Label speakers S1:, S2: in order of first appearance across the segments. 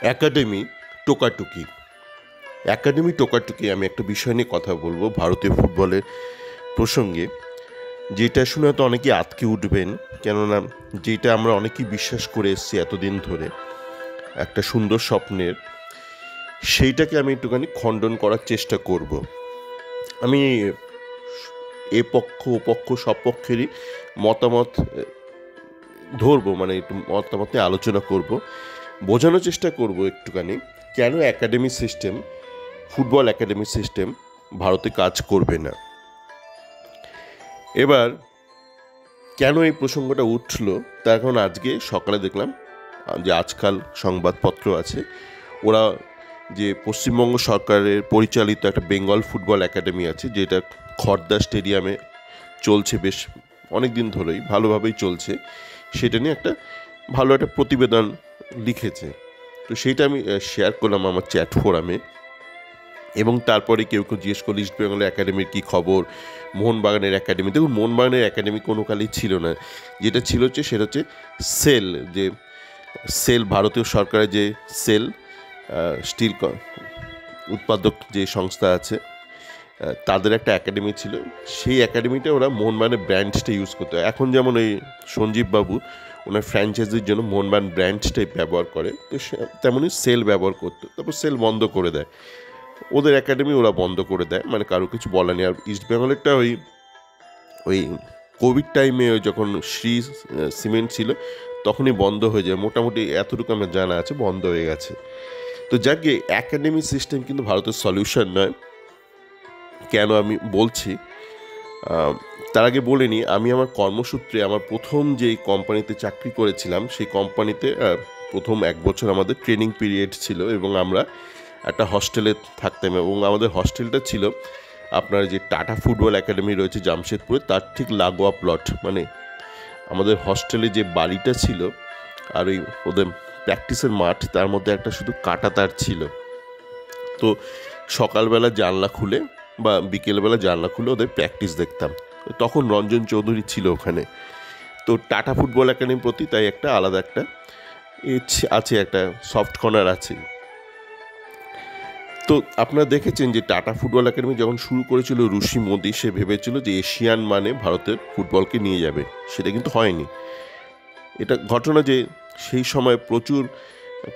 S1: Academy টোকাটুকি academy টোকাটুকি আমি একটা বিষয় নিয়ে কথা বলবো ভারতীয় ফুটবলের প্রসঙ্গে, যেটা শুনে হয়তো অনেকেই আঁতকে উঠবেন। কেননা যেটা আমরা অনেকেই বিশ্বাস করে এসেছি এতদিন ধরে, একটা সুন্দর স্বপ্নের, সেইটাকে আমি একটুখানি খণ্ডন করার চেষ্টা করব। আমি এ পক্ষ ও পক্ষ সব পক্ষেরই মতামত ধরবো, মানে একটু মতামত নিয়ে আলোচনা করব, বোঝানোর চেষ্টা করব একটুখানি কেন academy system, football academy system ভারতে কাজ করবে না। এবার কেন এই প্রসঙ্গটা উঠলো তার কারণ আজকে সকালে দেখলাম যে আজকাল সংবাদপত্র আছে, ওরা যে পশ্চিমবঙ্গ সরকারের পরিচালিত একটা বেঙ্গল ফুটবল একাডেমি আছে, যেটা খড়দা স্টেডিয়ামে চলছে বেশ অনেক দিন ধরেই, ভালোভাবেই চলছে, সেটা নিয়ে একটা ভালো একটা প্রতিবেদন লিখেছে। তো সেইটা আমি শেয়ার করলাম আমার চ্যাট ফোরামে। এবং তারপরে কেউ কেউ জিজ্ঞেস করলো ইস্ট বেঙ্গল একাডেমির কী খবর, মোহনবাগানের একাডেমি। দেখুন, মোহনবাগানের একাডেমি কোনো কালই ছিল না। যেটা ছিল সেটা হচ্ছে সেল, যে সেল ভারতীয় সরকারের যে সেল স্টিল উৎপাদক যে সংস্থা আছে, তাদের একটা একাডেমি ছিল। সেই একাডেমিটা ওরা মোহনবাগানের ব্র্যান্ডসটা ইউজ করতো। এখন যেমন ওই সঞ্জীব বাবু ওনার ফ্র্যাঞ্চাইজির জন্য মোহনবাগান ব্র্যান্ডসটাই ব্যবহার করে, তো তেমনই সেল ব্যবহার করতো। তারপর সেল বন্ধ করে দেয়, ওদের একাডেমি ওরা বন্ধ করে দেয়, মানে কারো কিছু বলা নেই। আর ইস্ট বেঙ্গলেরটা ওই ওই কোভিড টাইমে যখন শ্রী সিমেন্ট ছিল তখনই বন্ধ হয়ে যায়, মোটামুটি এতটুকু আমার জানা আছে, বন্ধ হয়ে গেছে। তো যাকে একাডেমি সিস্টেম কিন্তু ভারতের সলিউশন নয়। কেন আমি বলছি তার আগে বলে নিই, আমি আমার কর্মসূত্রে আমার প্রথম যেই কোম্পানিতে চাকরি করেছিলাম সেই কোম্পানিতে প্রথম 1 বছর আমাদের ট্রেনিং পিরিয়ড ছিল, এবং আমরা একটা হস্টেলে থাকতাম। এবং আমাদের হস্টেলটা ছিল আপনার যে টাটা ফুটবল একাডেমি রয়েছে জামশেদপুরে, তার ঠিক লাগোয়া প্লট। মানে আমাদের হস্টেলে যে বাড়িটা ছিল আর ওই ওদের প্র্যাকটিসের মাঠ, তার মধ্যে একটা শুধু কাঁটা তার ছিল। তো সকালবেলা জানলা খুলে বা বিকেলবেলা জানলা খুলে ওদের প্র্যাকটিস দেখতাম। তখন রঞ্জন চৌধুরী ছিল ওখানে। তো টাটা ফুটবল একাডেমির প্রতি তাই একটা আলাদা একটা আছে, একটা সফট কর্নার আছে। তো আপনারা দেখেছেন যে টাটা ফুটবল একাডেমি যখন শুরু করেছিল ঋষি মোদি, সে ভেবেছিল যে এশিয়ান মানে ভারতের ফুটবলকে নিয়ে যাবে। সেটা কিন্তু হয়নি। এটা ঘটনা যে সেই সময় প্রচুর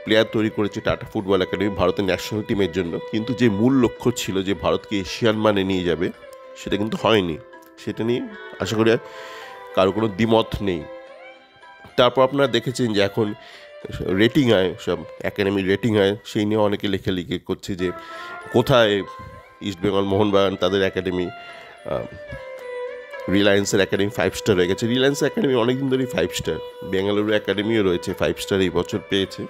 S1: প্লেয়ার তৈরি করেছে টাটা ফুটবল একাডেমি ভারতের ন্যাশনাল টিমের জন্য, কিন্তু যে মূল লক্ষ্য ছিল যে ভারতকে এশিয়ান মানে নিয়ে যাবে, সেটা কিন্তু হয়নি। সেটা নিয়ে আশা করি কারো কোনো দ্বিমত নেই। তারপর আপনারা দেখেছেন যে এখন রেটিং হয়, সব একাডেমির রেটিং হয়, সেই নিয়ে অনেকে লেখালেখি করছে যে কোথায় ইস্টবেঙ্গল মোহনবাগান তাদের একাডেমি, রিলায়েন্সের একাডেমি 5 স্টার হয়ে গেছে। রিলায়েন্সের একাডেমি অনেকদিন ধরেই 5 স্টার, বেঙ্গালুরু একাডেমিও রয়েছে 5 স্টার, এই বছর পেয়েছে।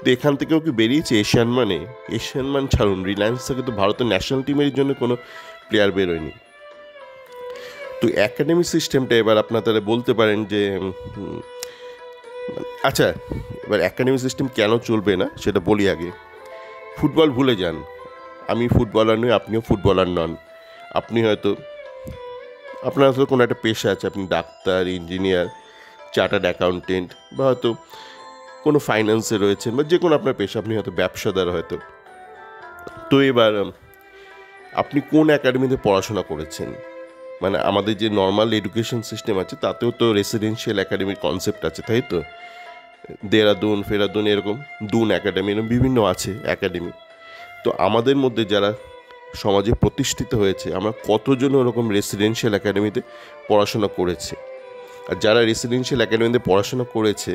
S1: তো এখান থেকেও কি বেরিয়েছে এশিয়ান মানে? এশিয়ান মান ছাড়ুন, রিলায়েন্স থেকে তো ভারতের ন্যাশনাল টিমের জন্য কোনো প্লেয়ার বেরোয়নি। তো একাডেমি সিস্টেমটা এবার আপনারা বলতে পারেন যে আচ্ছা, এবার একাডেমি সিস্টেম কেন চলবে না সেটা বলি আগে। ফুটবল ভুলে যান, আমি ফুটবলার নই, আপনিও ফুটবলার নন। আপনি হয়তো আপনার হয়তো কোনো একটা পেশা আছে, আপনি ডাক্তার, ইঞ্জিনিয়ার, চার্টার্ড অ্যাকাউন্টেন্ট, বা হয়তো কোনো ফাইন্যান্সে রয়েছেন, বা যে কোনো আপনার পেশা, আপনি হয়তো ব্যবসাদার হয়তো। তো এবার আপনি কোন একাডেমিতে পড়াশোনা করেছেন? মানে আমাদের যে নর্মাল এডুকেশন সিস্টেম আছে তাতেও তো রেসিডেন্সিয়াল একাডেমির কনসেপ্ট আছে, তাই তো? দেরাদুন, ফেরাদুন, এরকম দুন একাডেমি, এরকম বিভিন্ন আছে একাডেমি। তো আমাদের মধ্যে যারা সমাজে প্রতিষ্ঠিত হয়েছে, আমরা কতজন ওরকম রেসিডেন্সিয়াল একাডেমিতে পড়াশোনা করেছে? আর যারা রেসিডেন্সিয়াল একাডেমিতে পড়াশোনা করেছে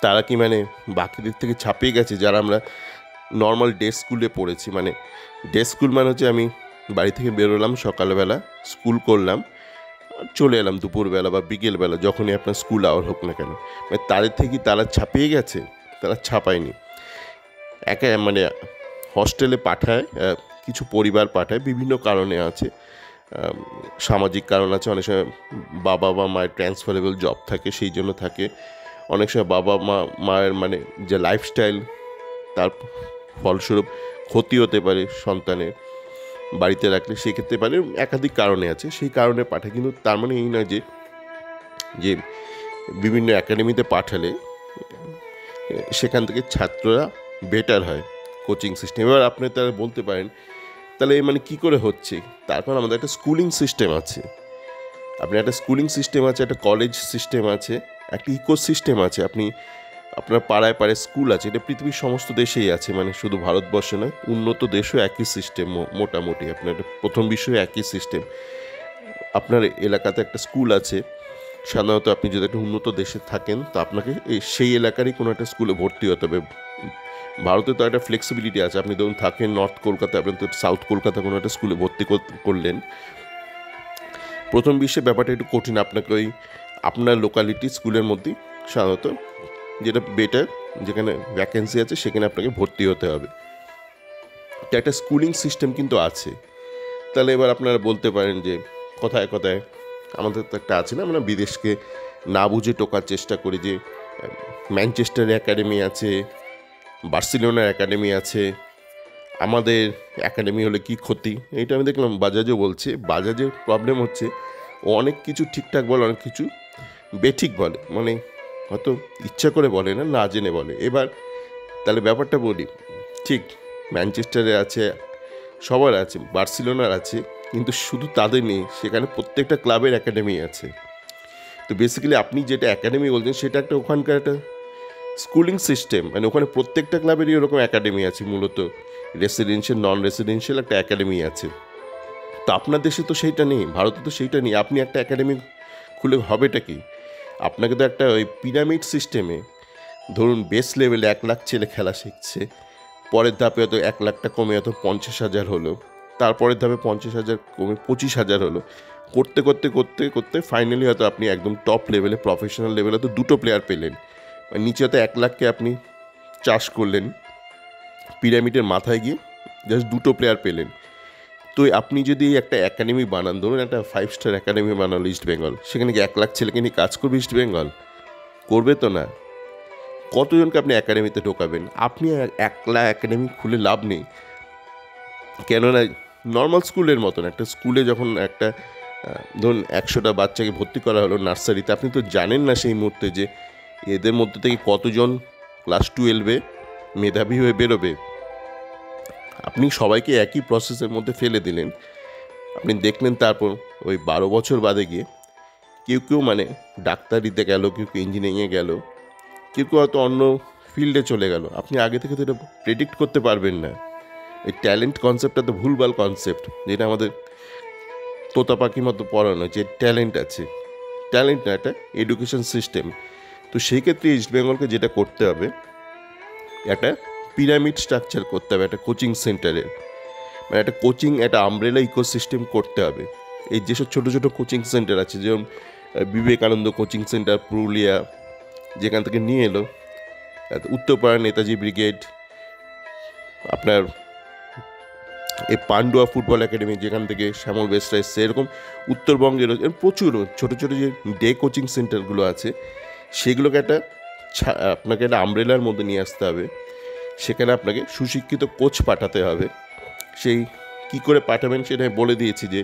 S1: তারা কি মানে বাকিদের থেকে ছাপিয়ে গেছে যারা আমরা নর্মাল ডে স্কুলে পড়েছি? মানে ডে স্কুল মানে হচ্ছে আমি বাড়ি থেকে বেরোলাম সকালবেলা, স্কুল করলাম, চলে এলাম দুপুরবেলা বা বিকেলবেলা, যখনই আপনার স্কুল আওয়ার হোক না কেন। মানে তাদের থেকে তারা ছাপিয়ে গেছে? তারা ছাপায়নি। মানে হস্টেলে পাঠায়, কিছু পরিবার পাঠায়, বিভিন্ন কারণে আছে, সামাজিক কারণ আছে, অনেক সময় বাবা বা মায়ের ট্রান্সফারেবল জব থাকে সেই জন্য থাকে, অনেক সময় বাবা মায়ের মানে যে লাইফস্টাইল তার ফলস্বরূপ ক্ষতি হতে পারে সন্তানের বাড়িতে রাখলে, সেক্ষেত্রে পারে, একাধিক কারণে আছে, সেই কারণে পাঠায়। কিন্তু তার মানে এই নয় যে বিভিন্ন একাডেমিতে পাঠালে সেখান থেকে ছাত্ররা বেটার হয় কোচিং সিস্টেম। এবার আপনি তারা বলতে পারেন তাহলে মানে কী করে হচ্ছে, তার কারণ আমাদের একটা স্কুলিং সিস্টেম আছে। আপনি একটা স্কুলিং সিস্টেম আছে, একটা কলেজ সিস্টেম আছে, একটা ইকো সিস্টেম আছে। আপনি আপনার পাড়ায় পাড়ায় স্কুল আছে, এটা পৃথিবীর সমস্ত দেশেই আছে, মানে শুধু ভারতবর্ষে নয়, উন্নত দেশেও একই সিস্টেম মোটামুটি। আপনার প্রথম বিষয়ে একই সিস্টেম। আপনার এলাকাতে একটা স্কুল আছে, সাধারণত আপনি যদি একটা উন্নত দেশে থাকেন তো আপনাকে সেই এলাকারই কোনো একটা স্কুলে ভর্তি হতে হবে। ভারতে তো একটা ফ্লেক্সিবিলিটি আছে, আপনি ধরুন থাকেন নর্থ কলকাতা, আপনি তো সাউথ কলকাতা কোনো একটা স্কুলে ভর্তি করলেন। প্রথম বিশ্বে ব্যাপারটা একটু কঠিন, আপনাকে ওই আপনার লোকালিটি স্কুলের মধ্যেই সাধারণত যেটা বেটার, যেখানে ভ্যাকেন্সি আছে সেখানে আপনাকে ভর্তি হতে হবে। তো একটা স্কুলিং সিস্টেম কিন্তু আছে। তাহলে এবার আপনারা বলতে পারেন যে কথায় কথায় আমাদের তো একটা আছে না, আমরা বিদেশকে না বুঝে টোকার চেষ্টা করি, যে ম্যানচেস্টার একাডেমি আছে, বার্সেলোনার একাডেমি আছে, আমাদের একাডেমি হলে কি ক্ষতি। এইটা আমি দেখলাম বাজাজও বলছে। বাজাজের প্রবলেম হচ্ছে ও অনেক কিছু ঠিকঠাক বলে, অনেক কিছু বেঠিক বলে, মানে হয়তো ইচ্ছা করে বলে না, না জেনে বলে। এবার তাহলে ব্যাপারটা বলি, ঠিক ম্যানচেস্টারে আছে, সবার আছে, বার্সেলোনার আছে, কিন্তু শুধু তাদের নেই, সেখানে প্রত্যেকটা ক্লাবের একাডেমি আছে। তো বেসিক্যালি আপনি যেটা একাডেমি বলছেন সেটা একটা ওখানকার একটা স্কুলিং সিস্টেম, মানে ওখানে প্রত্যেকটা ক্লাবেরই ওরকম একাডেমি আছে, মূলত রেসিডেন্সিয়াল নন রেসিডেন্সিয়াল একটা একাডেমি আছে। তো আপনার দেশে তো সেইটা নেই, ভারতে তো সেইটা নেই। আপনি একটা একাডেমি খুলে হবেটা কি? আপনাকে তো একটা ওই পিরামিড সিস্টেমে, ধরুন বেস লেভেলে 1 লাখ ছেলে খেলা শিখছে, পরের ধাপে হয়তো 1 লাখটা কমে হয়তো 50,000 হলো, তারপরের ধাপে 50,000 কমে 25,000 হলো, করতে করতে করতে করতে ফাইনালি হয়তো আপনি একদম টপ লেভেলে, প্রফেশনাল লেভেলে তো 2টো প্লেয়ার পেলেন। নিচে হয়তো 1 লাখকে আপনি চাষ করলেন, পিরামিডের মাথায় গিয়ে জাস্ট 2টো প্লেয়ার পেলেন। তো আপনি যদি একটা একাডেমি বানান, ধরুন একটা 5 স্টার একাডেমি বানালো ইস্ট বেঙ্গল, সেখানে কি 1 লাখ ছেলেকে নিয়ে কাজ করবে ইস্ট বেঙ্গল? করবে তো না। কতজনকে আপনি একাডেমিতে ঢোকাবেন? আপনি একলা একাডেমি খুলে লাভ নেই, কেননা নর্মাল স্কুলের মতন একটা স্কুলে যখন একটা ধরুন 100টা বাচ্চাকে ভর্তি করা হলো নার্সারিতে, আপনি তো জানেন না সেই মুহূর্তে যে এদের মধ্যে থেকে কতজন ক্লাস 12-এ মেধাবী হয়ে বেরোবে। আপনি সবাইকে একই প্রসেসের মধ্যে ফেলে দিলেন। আপনি দেখলেন তারপর ওই 12 বছর বাদে গিয়ে কেউ কেউ মানে ডাক্তারিতে গেল, কেউ কেউ ইঞ্জিনিয়ারিংয়ে গেল, কেউ কেউ হয়তো অন্য ফিল্ডে চলে গেল। আপনি আগে থেকে তো এটা প্রেডিক্ট করতে পারবেন না। এই ট্যালেন্ট কনসেপ্টটা তো ভুলভাল কনসেপ্ট, যেটা আমাদের তোতা পাখির মতো পড়ানো, যে ট্যালেন্ট আছে, ট্যালেন্ট না, একটা এডুকেশন সিস্টেম। তো সেই ক্ষেত্রে ইস্ট বেঙ্গলকে যেটা করতে হবে, একটা পিরামিড স্ট্রাকচার করতে হবে, একটা কোচিং সেন্টারের, মানে একটা কোচিং, একটা আমব্রেলা ইকোসিস্টেম করতে হবে। এই যেসব ছোটো ছোটো কোচিং সেন্টার আছে, যেমন বিবেকানন্দ কোচিং সেন্টার পুরুলিয়া, যেখান থেকে নিয়ে এলো, উত্তরপাড়া নেতাজি ব্রিগেড, আপনার এই পান্ডুয়া ফুটবল একাডেমি, যেখান থেকে শ্যামল বেসরা এসছে, এরকম উত্তরবঙ্গের প্রচুর ছোটো ছোটো যে ডে কোচিং সেন্টারগুলো আছে, সেগুলোকে একটা আপনাকে একটা আমব্রেলার মধ্যে নিয়ে আসতে হবে। সেখানে আপনাকে সুশিক্ষিত কোচ পাঠাতে হবে। সেই কি করে পাঠাবেন সেটা আমি বলে দিয়েছি, যে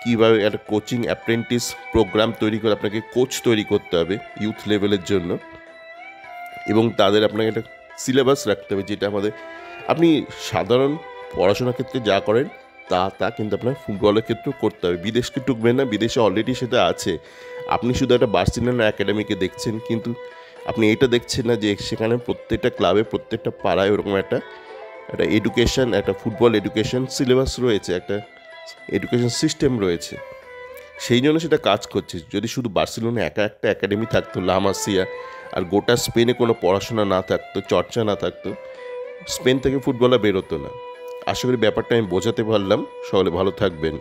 S1: কীভাবে একটা কোচিং অ্যাপ্রেন্টিস প্রোগ্রাম তৈরি করে আপনাকে কোচ তৈরি করতে হবে ইউথ লেভেলের জন্য, এবং তাদের আপনাকে একটা সিলেবাস রাখতে হবে, যেটা আমাদের আপনি সাধারণ পড়াশোনার ক্ষেত্রে যা করেন তা কিন্তু আপনার ফুটবলের ক্ষেত্রেও করতে হবে। বিদেশকে টুকবেন না, বিদেশে অলরেডি সেটা আছে। আপনি শুধু একটা বার্সেলোনা একাডেমিকে দেখছেন, কিন্তু আপনি এটা দেখছেন না যে সেখানে প্রত্যেকটা ক্লাবে, প্রত্যেকটা পাড়ায় ওরকম একটা এডুকেশন, একটা ফুটবল এডুকেশন সিলেবাস রয়েছে, একটা এডুকেশন সিস্টেম রয়েছে। সেই জন্য সেটা কাজ করছে। যদি শুধু বার্সেলোনা একা একটা একাডেমি থাকতো, লা মাসিয়া, আর গোটা স্পেনে কোনো পড়াশোনা না থাকতো, চর্চা না থাকতো, স্পেন থেকে ফুটবলার বেরোতো না। আশা করি ব্যাপারটা আমি বোঝাতে পারলাম। সকলে ভালো থাকবেন।